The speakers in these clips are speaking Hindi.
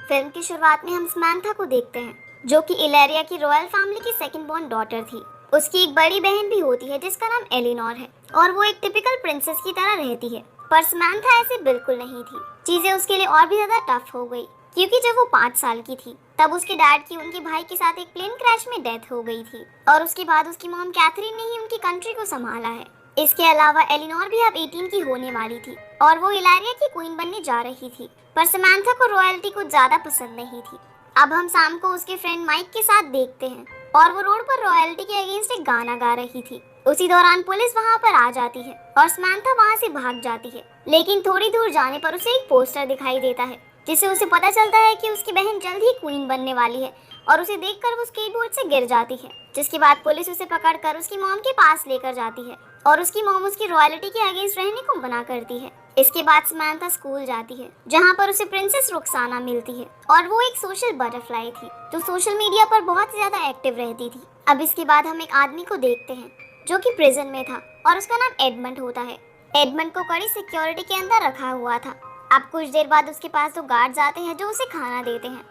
फिल्म की शुरुआत में हम समंथा को देखते हैं, जो कि इलेरिया की रॉयल फैमिली की सेकंड बॉर्न डॉटर थी। उसकी एक बड़ी बहन भी होती है जिसका नाम एलिनोर है और वो एक टिपिकल प्रिंसेस की तरह रहती है। पर समंथा ऐसी बिल्कुल नहीं थी। चीजें उसके लिए और भी ज्यादा टफ हो गई, क्योंकि जब वो 5 साल की थी तब उसके डैड की उनके भाई के साथ एक प्लेन क्रैश में डेथ हो गई थी और उसके बाद उसकी मॉम कैथरीन ने ही उनकी कंट्री को संभाला है। इसके अलावा एलिनोर भी अब 18 की होने वाली थी और वो इलारिया की क्वीन बनने जा रही थी। पर समंथा को रॉयल्टी कुछ ज्यादा पसंद नहीं थी। अब हम शाम को उसके फ्रेंड माइक के साथ देखते हैं और वो रोड पर रॉयल्टी के अगेंस्ट एक गाना गा रही थी। उसी दौरान पुलिस वहां पर आ जाती है और समंथा वहां से भाग जाती है, लेकिन थोड़ी दूर जाने पर उसे एक पोस्टर दिखाई देता है जिससे उसे पता चलता है कि उसकी बहन जल्द ही क्वीन बनने वाली है और उसे देखकर वो स्केटबोर्ड से गिर जाती है। जिसके बाद पुलिस उसे पकड़कर उसकी मॉम के पास लेकर जाती है और उसकी मॉम उसकी रॉयल्टी के अगेंस्ट रहने को मना करती है। इसके बाद समंथा स्कूल जाती है, जहाँ पर उसे प्रिंसेस रुक्साना मिलती है और वो एक सोशल बटरफ्लाई थी जो सोशल मीडिया पर बहुत ज्यादा एक्टिव रहती थी। अब इसके बाद हम एक आदमी को देखते हैं जो कि प्रिजन में था और उसका नाम एडमंड होता है। एडमंड को कड़ी सिक्योरिटी के अंदर रखा हुआ था। अब कुछ देर बाद उसके पास 2 गार्ड्स आते हैं जो उसे खाना देते हैं।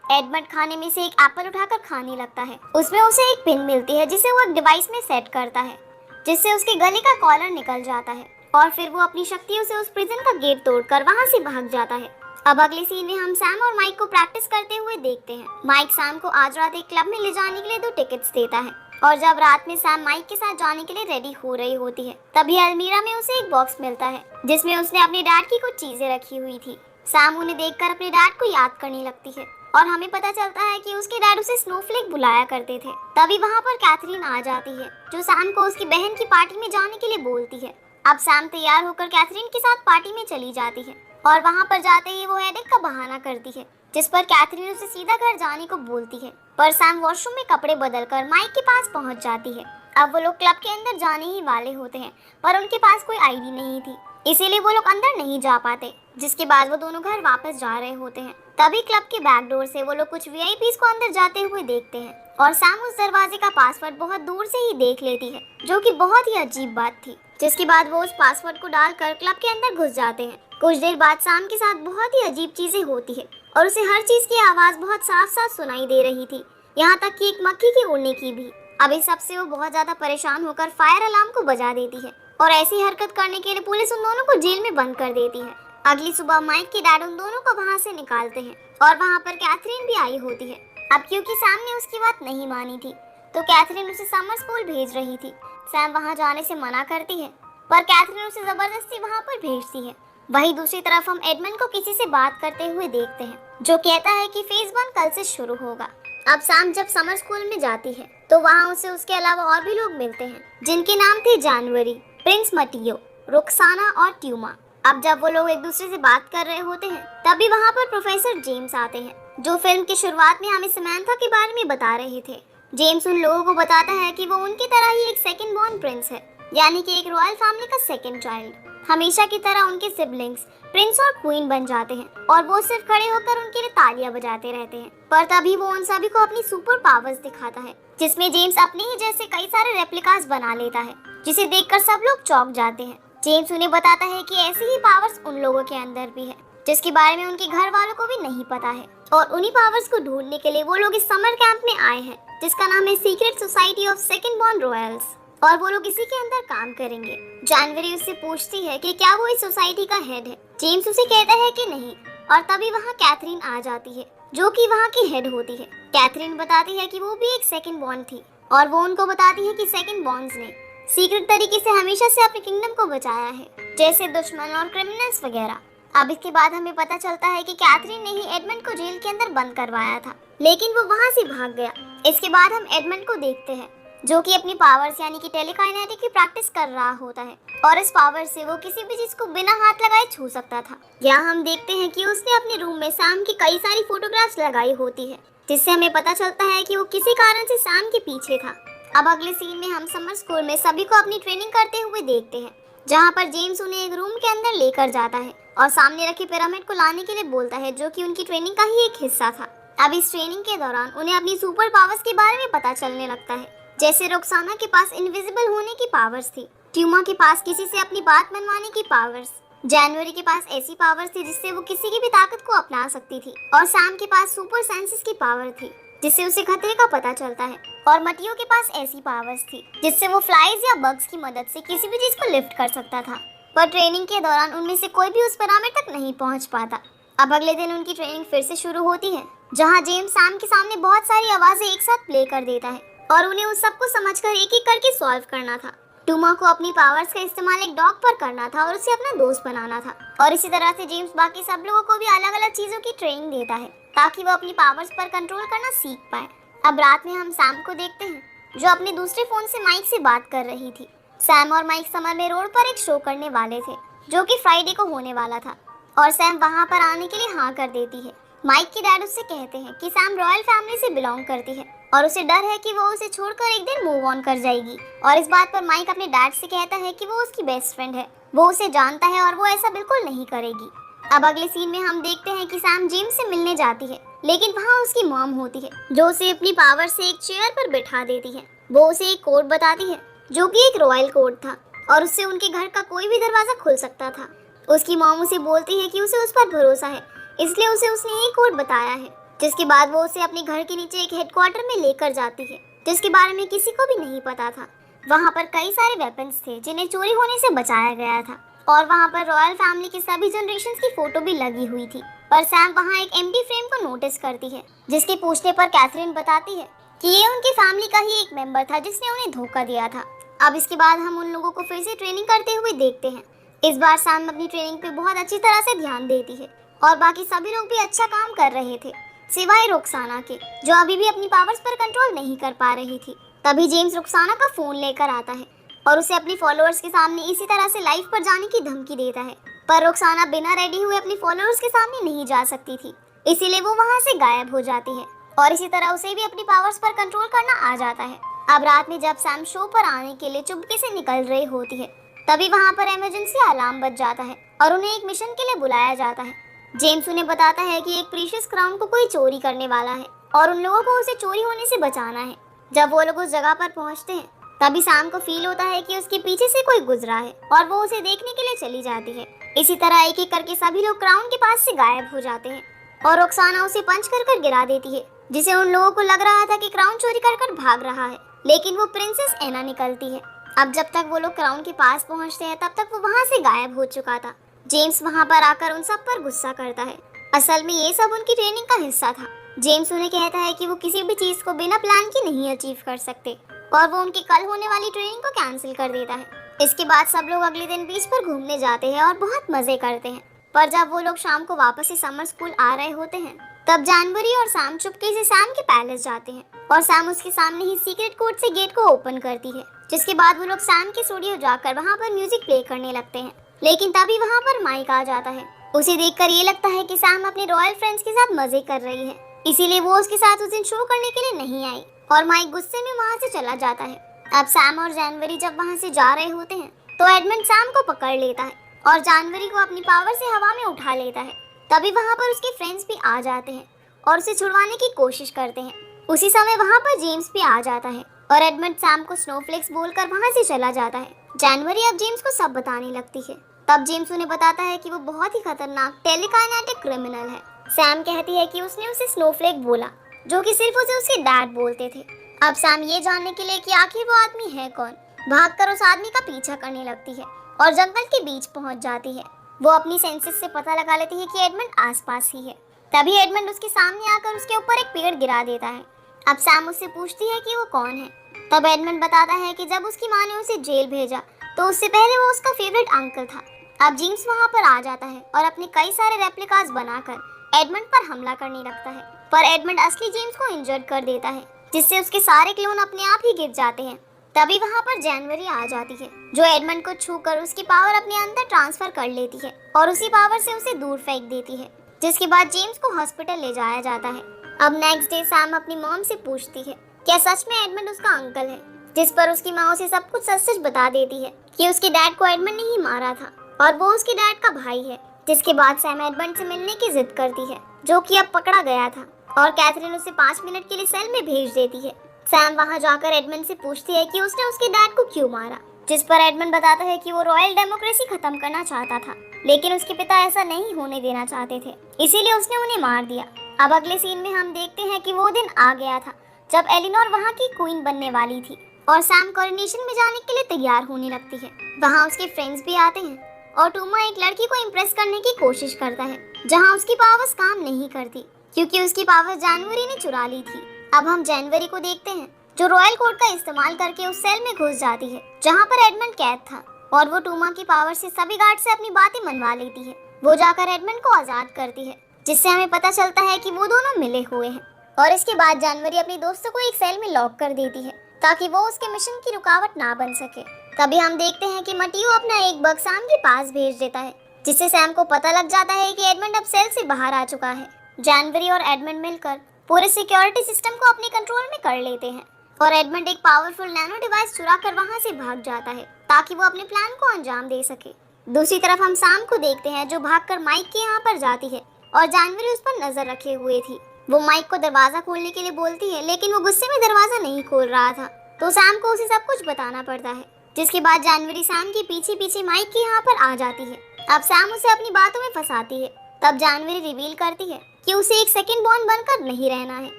एडमंड खाने में से एक एप्पल उठाकर खाने लगता है। उसमें उसे एक पिन मिलती है जिसे वो एक डिवाइस में सेट करता है, जिससे उसके गले का कॉलर निकल जाता है और फिर वो अपनी शक्तियों से उस प्रिजन का गेट तोड़कर वहां से भाग जाता है। अब अगले सीन में हम सैम और माइक को प्रैक्टिस करते हुए देखते हैं। माइक सैम को आज रात एक क्लब में ले जाने के लिए 2 टिकट्स देता है और जब रात में सैम माइक के साथ जाने के लिए रेडी हो रही होती है, तभी अलमीरा में उसे एक बॉक्स मिलता है जिसमें उसने अपने डैड की कुछ चीजें रखी हुई थी। सैम उन्हें देखकर अपने डैड को याद करने लगती है और हमें पता चलता है कि उसके डैड उसे स्नोफ्लेक बुलाया करते थे। तभी वहाँ पर कैथरीन आ जाती है जो सैम को उसकी बहन की पार्टी में जाने के लिए बोलती है। अब सैम तैयार होकर कैथरीन के साथ पार्टी में चली जाती है और वहाँ पर जाते ही वो हेडेक का बहाना करती है, जिस पर कैथरीन उसे सीधा घर जाने को बोलती है। पर सैम वॉशरूम में कपड़े बदलकर माइक के पास पहुँच जाती है। अब वो लोग क्लब के अंदर जाने ही वाले होते हैं, पर उनके पास कोई आईडी नहीं थी, इसीलिए वो लोग अंदर नहीं जा पाते। जिसके बाद वो दोनों घर वापस जा रहे होते हैं। तभी क्लब के बैक डोर से वो लोग कुछ वीआईपीज को अंदर जाते हुए देखते हैं और सैम उस दरवाजे का पासवर्ड बहुत दूर से ही देख लेती है, जो कि बहुत ही अजीब बात थी। जिसके बाद वो उस पासवर्ड को डालकर क्लब के अंदर घुस जाते हैं। कुछ देर बाद सैम के साथ बहुत ही अजीब चीजें होती है और उसे हर चीज की आवाज बहुत साफ साफ सुनाई दे रही थी, यहाँ तक कि एक मक्खी के उड़ने की भी। अब इस सब से वो बहुत ज्यादा परेशान होकर फायर अलार्म को बजा देती है और ऐसी हरकत करने के लिए पुलिस उन दोनों को जेल में बंद कर देती है। अगली सुबह माइक के डैड उन दोनों को वहाँ से निकालते हैं और वहाँ पर कैथरीन भी आई होती है। अब क्योंकि सैम ने उसकी बात नहीं मानी थी, तो कैथरीन उसे समर स्कूल भेज रही थी। सैम वहाँ जाने से मना करती है, पर कैथरीन उसे जबरदस्ती वहाँ पर भेजती है। वहीं दूसरी तरफ हम एडमंड को किसी से बात करते हुए देखते हैं, जो कहता है कि फेज 1 कल से शुरू होगा। अब सैम जब समर स्कूल में जाती है तो वहाँ उसे उसके अलावा और भी लोग मिलते हैं, जिनके नाम थे जानवरी, प्रिंस मटियो, रुक्साना और ट्यूमा। अब जब वो लोग एक दूसरे से बात कर रहे होते हैं, तभी वहाँ पर प्रोफेसर जेम्स आते हैं, जो फिल्म की शुरुआत में हमें समंथा के बारे में बता रहे थे। जेम्स उन लोगों को बताता है कि वो उनकी तरह ही एक सेकंड बॉर्न प्रिंस है, यानी कि एक रॉयल फैमिली का सेकंड चाइल्ड। हमेशा की तरह उनके सिबलिंग्स प्रिंस और क्वीन बन जाते हैं और वो सिर्फ खड़े होकर उनके लिए तालियां बजाते रहते हैं। पर तभी वो उन सभी को अपनी सुपर पावर्स दिखाता है, जिसमें जेम्स अपने ही जैसे कई सारे रेप्लिकास बना लेता है, जिसे देखकर सब लोग चौंक जाते हैं। जेम्स उन्हें बताता है कि ऐसी ही पावर्स उन लोगों के अंदर भी है, जिसके बारे में उनके घर वालों को भी नहीं पता है। और उन्हीं पावर्स को ढूंढने के लिए वो लोग इस समर कैंप में आए हैं, जिसका नाम है secret society of second born Royals, और वो लोग इसी के अंदर काम करेंगे। जानवरी उससे पूछती है कि क्या वो इस सोसाइटी का हेड है। जेम्स उसे कहता है कि नहीं, और तभी वहाँ कैथरीन आ जाती है, जो कि वहाँ की हेड होती है। कैथरीन बताती है कि वो भी एक सेकंड बॉर्न थी और वो उनको बताती है कि सेकंड बॉर्न्स ने सीक्रेट तरीके से हमेशा से अपने किंगडम को बचाया है, जैसे दुश्मन और क्रिमिनल्स वगैरह। अब इसके बाद हमें पता चलता है कि कैथरीन ने ही एडमंड को जेल के अंदर बंद करवाया था, लेकिन वो वहाँ से भाग गया। इसके बाद हम एडमंड को देखते हैं, जो कि अपनी पावर्स यानी कि टेलीकाइनेटिक की प्रैक्टिस कर रहा होता है और इस पावर से वो किसी भी चीज को बिना हाथ लगाए छू सकता था। यहाँ हम देखते हैं कि उसने अपने रूम में सैम की कई सारी फोटोग्राफ्स लगाई होती है, जिससे हमें पता चलता है कि वो किसी कारण से सैम के पीछे था। अब अगले सीन में हम समर स्कूल में सभी को अपनी ट्रेनिंग करते हुए देखते हैं, जहाँ पर जेम्स उन्हें एक रूम के अंदर लेकर जाता है और सामने रखे पिरामिड को लाने के लिए बोलता है, जो कि उनकी ट्रेनिंग का ही एक हिस्सा था। अब इस ट्रेनिंग के दौरान उन्हें अपनी सुपर पावर्स के बारे में पता चलने लगता है, जैसे रुक्साना के पास इनविजिबल होने की पावर्स थी, ट्यूमा के पास किसी से अपनी बात मनवाने की पावर्स, जनवरी के पास ऐसी पावर्स थी जिससे वो किसी की भी ताकत को अपना सकती थी, और सैम के पास सुपर सेंसेस की पावर थी जिससे उसे खतरे का पता चलता है, और मटियो के पास ऐसी पावर्स थी जिससे वो फ्लाइज या बग्स की मदद से किसी भी चीज को लिफ्ट कर सकता था। पर ट्रेनिंग के दौरान उनमें से कोई भी उस पिरामिड तक नहीं पहुंच पाता। अब अगले दिन उनकी ट्रेनिंग फिर से शुरू होती है, जहां जेम्स सैम के सामने बहुत सारी आवाजें एक साथ प्ले कर देता है और उन्हें उस सबको समझकर एक एक करके सॉल्व करना था। टूमा को अपनी पावर्स का इस्तेमाल एक डॉग पर करना था और उसे अपना दोस्त बनाना था, और इसी तरह से जेम्स बाकी सब लोगों को भी अलग अलग चीजों की ट्रेनिंग देता है ताकि वो अपनी पावर्स पर कंट्रोल करना सीख पाए। अब रात में हम सैम को देखते हैं जो अपने दूसरे फोन से माइक से बात कर रही थी। सैम और माइक समर में रोड पर एक शो करने वाले थे जो कि फ्राइडे को होने वाला था, और सैम वहां पर आने के लिए हाँ कर देती है। माइक के डैड उससे कहते हैं कि सैम रॉयल फैमिली से बिलोंग करती है और उसे डर है कि वो उसे छोड़कर एक दिन मूव ऑन कर जाएगी, और इस बात पर माइक अपने डैड से कहता है कि वो उसकी बेस्ट फ्रेंड है, वो उसे जानता है और वो ऐसा बिल्कुल नहीं करेगी। अब अगले सीन में हम देखते हैं कि सैम जेम्स से मिलने जाती है, लेकिन वहाँ उसकी मॉम होती है जो उसे अपनी पावर से एक चेयर पर बिठा देती है। वो उसे एक कोड बताती है जो कि एक रॉयल कोड था, और उससे उनके घर का कोई भी दरवाजा खुल सकता था। उसकी मॉम उसे बोलती है कि उसे उस पर भरोसा है, इसलिए उसने ये कोड बताया है, जिसके बाद वो उसे अपने घर के नीचे एक हेडक्वार्टर में लेकर जाती है जिसके बारे में किसी को भी नहीं पता था। वहाँ पर कई सारे वेपन्स थे जिन्हें चोरी होने से बचाया गया था, और वहाँ पर रॉयल फैमिली की सभी जनरेशंस की फोटो भी लगी हुई थी। पर सैम वहाँ एक एम्प्टी फ्रेम को नोटिस करती है, जिसके पूछने पर कैथरीन बताती है कि ये उनकी फैमिली का ही एक मेंबर था जिसने उन्हें धोखा दिया था। अब इसके बाद हम उन लोगों को फिर से ट्रेनिंग करते हुए देखते हैं। इस बार सैम अपनी ट्रेनिंग पे बहुत अच्छी तरह से ध्यान देती है, और बाकी सभी लोग भी अच्छा काम कर रहे थे सिवाय रुखसाना के, जो अभी भी अपनी पावर्स पर कंट्रोल नहीं कर पा रही थी। तभी जेम्स रुखसाना का फोन लेकर आता है और उसे अपनी फॉलोअर्स के सामने इसी तरह से लाइव पर जाने की धमकी देता है, पर रुखसाना बिना रेडी हुए अपनी फॉलोअर्स के सामने नहीं जा सकती थी, इसीलिए वो वहाँ से गायब हो जाती है, और इसी तरह उसे भी अपनी पावर्स पर कंट्रोल करना आ जाता है। अब रात में जब सैम शो पर आने के लिए चुपके से निकल रही होती है, तभी वहाँ पर इमरजेंसी अलार्म बज जाता है और उन्हें एक मिशन के लिए बुलाया जाता है। जेम्स उन्हें बताता है कि एक प्रीशियस क्राउन को कोई चोरी करने वाला है और उन लोगों को उसे चोरी होने से बचाना है। जब वो लोग उस जगह पर पहुंचते हैं, तभी सैम को फील होता है कि उसके पीछे से कोई गुजरा है और वो उसे देखने के लिए चली जाती है। इसी तरह एक एक करके सभी लोग क्राउन के पास से गायब हो जाते हैं, और रुखसाना उसे पंच कर गिरा देती है, जिसे उन लोगों को लग रहा था कि क्राउन चोरी कर भाग रहा है, लेकिन वो प्रिंसेस एना निकलती है। अब जब तक वो लोग क्राउन के पास पहुंचते हैं, तब तक वो वहाँ से गायब हो चुका था। जेम्स वहाँ पर आकर उन सब पर गुस्सा करता है। असल में ये सब उनकी ट्रेनिंग का हिस्सा था। जेम्स उन्हें कहता है कि वो किसी भी चीज को बिना प्लान के नहीं अचीव कर सकते, और वो उनकी कल होने वाली ट्रेनिंग को कैंसिल कर देता है। इसके बाद सब लोग अगले दिन बीच पर घूमने जाते हैं और बहुत मजे करते हैं। पर जब वो लोग शाम को वापस से समर स्कूल आ रहे होते हैं, तब जानवरी और सैम चुपके से सैम के पैलेस जाते हैं, और सैम उसके सामने ही सीक्रेट कोड से गेट को ओपन करती है। जिसके बाद वो लोग सैम के स्टूडियो जाकर वहाँ पर म्यूजिक प्ले करने लगते हैं, लेकिन तभी वहाँ पर माइक आ जाता है। उसे देखकर ये लगता है कि सैम अपने रॉयल फ्रेंड्स के साथ मजे कर रही है, इसीलिए वो उसके साथ उस दिन शो करने के लिए नहीं आई, और माइक गुस्से में वहाँ से चला जाता है। अब सैम और जानवरी जब वहाँ से जा रहे होते हैं, तो एडमंड सैम को पकड़ लेता है और जानवरी को अपनी पावर से हवा में उठा लेता है। तभी वहाँ पर उसके फ्रेंड्स भी आ जाते हैं और उसे छुड़वाने की कोशिश करते हैं। उसी समय वहाँ पर जेम्स भी आ जाता है, और एडमंड सैम को स्नोफ्लेक्स बोलकर वहाँ से चला जाता है। जानवरी अब जेम्स को सब बताने लगती है। तब जेम्स उन्हें बताता है कि वो बहुत ही खतरनाक टेलीकाइनेटिक क्रिमिनल है। सैम कहती है कि उसने उसे स्नोफ्लेक बोला, जो कि सिर्फ उसे उसके डैड बोलते थे। अब सैम ये जानने के लिए कि आखिर वो आदमी है कौन, भागकर उस आदमी का पीछा करने लगती है और जंगल के बीच पहुंच जाती है। वो अपनी सेंसेस से पता लगा लेती है कि एडमंड आसपास ही है। तभी एडमंड उसके सामने आकर उसके ऊपर एक पेड़ गिरा देता है। अब सैम उससे पूछती है कि वो कौन है। तब एडमंड बताता है कि जब उसकी माँ ने उसे जेल भेजा, तो उससे पहले वो उसका फेवरेट अंकल था। अब जेम्स वहाँ पर आ जाता है और अपने कई सारे रेप्लिकास बनाकर एडमंड पर हमला करने लगता है, पर एडमंड असली जेम्स को इंजर्ड कर देता है, जिससे उसके सारे क्लोन अपने आप ही गिर जाते हैं। तभी वहाँ पर जानवरी आ जाती है, जो एडमंड को छूकर उसकी पावर अपने अंदर ट्रांसफर कर लेती है और उसी पावर से उसे दूर फेंक देती है, जिसके बाद जेम्स को हॉस्पिटल ले जाया जाता है। अब नेक्स्ट डे सैम अपनी मॉम से पूछती है क्या सच में एडमंड उसका अंकल है, जिस पर उसकी माँ उसे सब कुछ सच सच बता देती है कि उसके डैड को एडमंड ने ही मारा था और वो उसके डैड का भाई है। जिसके बाद सैम एडमंड से मिलने की जिद करती है, जो कि अब पकड़ा गया था, और कैथरीन उसे 5 मिनट के लिए सेल में भेज देती है। सैम वहां जाकर एडमंड से पूछती है कि उसने उसके डैड को क्यों मारा, जिस पर एडमंड बताता है कि वो रॉयल डेमोक्रेसी खत्म करना चाहता था लेकिन उसके पिता ऐसा नहीं होने देना चाहते थे, इसीलिए उसने उन्हें मार दिया। अब अगले सीन में हम देखते हैं कि वो दिन आ गया था जब एलिनोर वहाँ की क्वीन बनने वाली थी और सैम कोरोनेशन में जाने के लिए तैयार होने लगती है। वहाँ उसके फ्रेंड्स भी आते हैं और टूमा एक लड़की को इम्प्रेस करने की कोशिश करता है जहाँ उसकी पावर्स काम नहीं करती क्योंकि उसकी पावर्स जानवरी ने चुरा ली थी। अब हम जानवरी को देखते हैं जो रॉयल कोड का इस्तेमाल करके उस सेल में घुस जाती है जहाँ पर एडमंड कैद था और वो टूमा की पावर से सभी गार्ड से अपनी बातें मनवा लेती है। वो जाकर एडमंड को आजाद करती है जिससे हमें पता चलता है कि वो दोनों मिले हुए हैं। और इसके बाद जानवरी अपनी दोस्तों को एक सेल में लॉक कर देती है ताकि वो उसके मिशन की रुकावट ना बन सके। तभी हम देखते हैं कि मटियो अपना एक बग सैम के पास भेज देता है जिससे सैम को पता लग जाता है कि एडमंड अब सेल से बाहर आ चुका है। जानवरी और एडमंड मिलकर पूरे सिक्योरिटी सिस्टम को अपने कंट्रोल में कर लेते हैं और एडमंड एक पावरफुल नैनो डिवाइस चुरा कर वहाँ से भाग जाता है ताकि वो अपने प्लान को अंजाम दे सके। दूसरी तरफ हम सैम को देखते हैं जो भागकर माइक के यहाँ पर जाती है और जानवरी उस पर नजर रखे हुए थी। वो माइक को दरवाजा खोलने के लिए बोलती है लेकिन वो गुस्से में दरवाजा नहीं खोल रहा था तो सैम को उसे सब कुछ बताना पड़ता है, जिसके बाद जानवरी सैम के पीछे पीछे माइक के यहाँ पर आ जाती है। अब सैम उसे अपनी बातों में फंसाती है। तब जानवरी रिवील करती है कि उसे एक सेकंड बॉन्ड बनकर नहीं रहना है,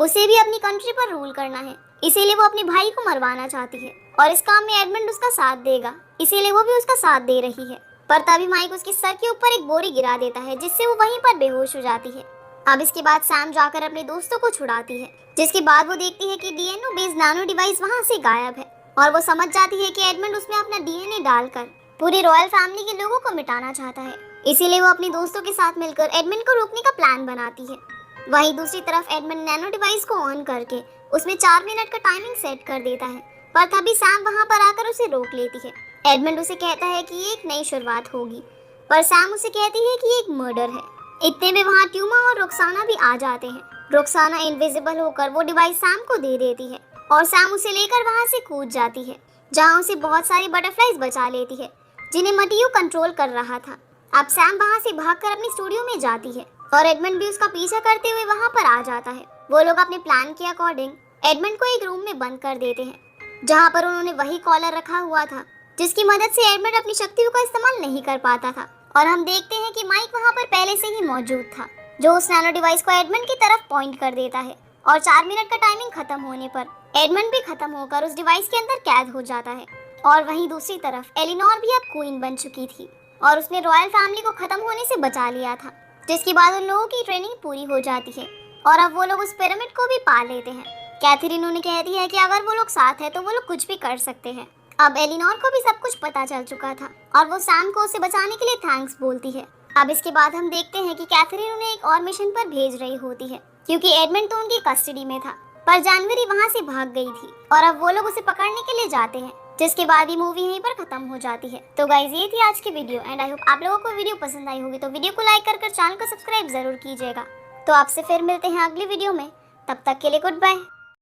उसे भी अपनी कंट्री पर रूल करना है, इसीलिए वो अपने भाई को मरवाना चाहती है और इस काम में एडमंड उसका साथ देगा, इसीलिए वो भी उसका साथ दे रही है। पर तभी माइक उसके सर के ऊपर एक बोरी गिरा देता है जिससे वो वहीं पर बेहोश हो जाती है। अब इसके बाद सैम जाकर अपने दोस्तों को छुड़ाती है, जिसके बाद वो देखती है कि डीएनए बेस्ड नैनो डिवाइस वहाँ से गायब है और वो समझ जाती है कि एडमंड उसमें अपना डीएनए डालकर पूरी रॉयल फैमिली के लोगों को मिटाना चाहता है, इसीलिए वो अपने दोस्तों के साथ मिलकर एडमंड को रोकने का प्लान बनाती है। वहीं दूसरी तरफ एडमंड नैनो डिवाइस को ऑन करके उसमें 4 मिनट का टाइमिंग सेट कर देता है, पर तभी सैम वहाँ पर आकर उसे रोक लेती है। एडमंड उसे कहता है कि ये एक नई शुरुआत होगी, पर सैम उसे कहती है कि ये एक मर्डर है। इतने में वहाँ ट्यूमा और रुक्साना भी आ जाते हैं। रुक्साना इनविजिबल होकर वो डिवाइस सैम को दे देती है और सैम उसे लेकर वहाँ से कूद जाती है जहाँ उसे बहुत सारी बटरफ्लाइज बचा लेती है जिन्हें मटियो कंट्रोल कर रहा था। अब सैम वहाँ से भागकर अपनी स्टूडियो में जाती है और एडमंड भी उसका पीछा करते हुए वहाँ पर आ जाता है। वो लोग अपने प्लान के अकॉर्डिंग एडमंड को एक रूम में बंद कर देते हैं जहाँ पर उन्होंने वही कॉलर रखा हुआ था जिसकी मदद से एडमंड अपनी शक्तियों का इस्तेमाल नहीं कर पाता था। और हम देखते हैं कि माइक वहाँ पर पहले से ही मौजूद था जो उस नैनो डिवाइस को एडमंड की तरफ पॉइंट कर देता है और 4 मिनट का टाइमिंग खत्म होने पर एडमंड भी खत्म होकर उस डिवाइस के अंदर कैद हो जाता है। और वहीं दूसरी तरफ एलिनोर भी अब क्वीन बन चुकी थी और उसने रॉयल फैमिली को खत्म होने से बचा लिया था, जिसके बाद उन लोगों की ट्रेनिंग पूरी हो जाती है और अब वो लोग उस पिरामिड को भी पा लेते हैं। कैथरीन उन्हें कहती है कि अगर वो लोग साथ हैं तो वो लोग कुछ भी कर सकते हैं। अब एलिनोर को भी सब कुछ पता चल चुका था और वो सैम को उसे बचाने के लिए थैंक्स बोलती है। अब इसके बाद हम देखते हैं कि कैथरीन उन्हें एक और मिशन पर भेज रही होती है क्योंकि एडमंड तो उनकी कस्टडी में था, पर जानवरी वहाँ से भाग गई थी और अब वो लोग उसे पकड़ने के लिए जाते हैं, जिसके बाद ही मूवी यहीं पर खत्म हो जाती है। तो गाइज ये थी आज की वीडियो एंड आई होप आप लोगों को वीडियो पसंद आई होगी, तो वीडियो को लाइक कर चैनल को सब्सक्राइब जरूर कीजिएगा। तो आपसे फिर मिलते हैं अगली वीडियो में, तब तक के लिए गुड बाय।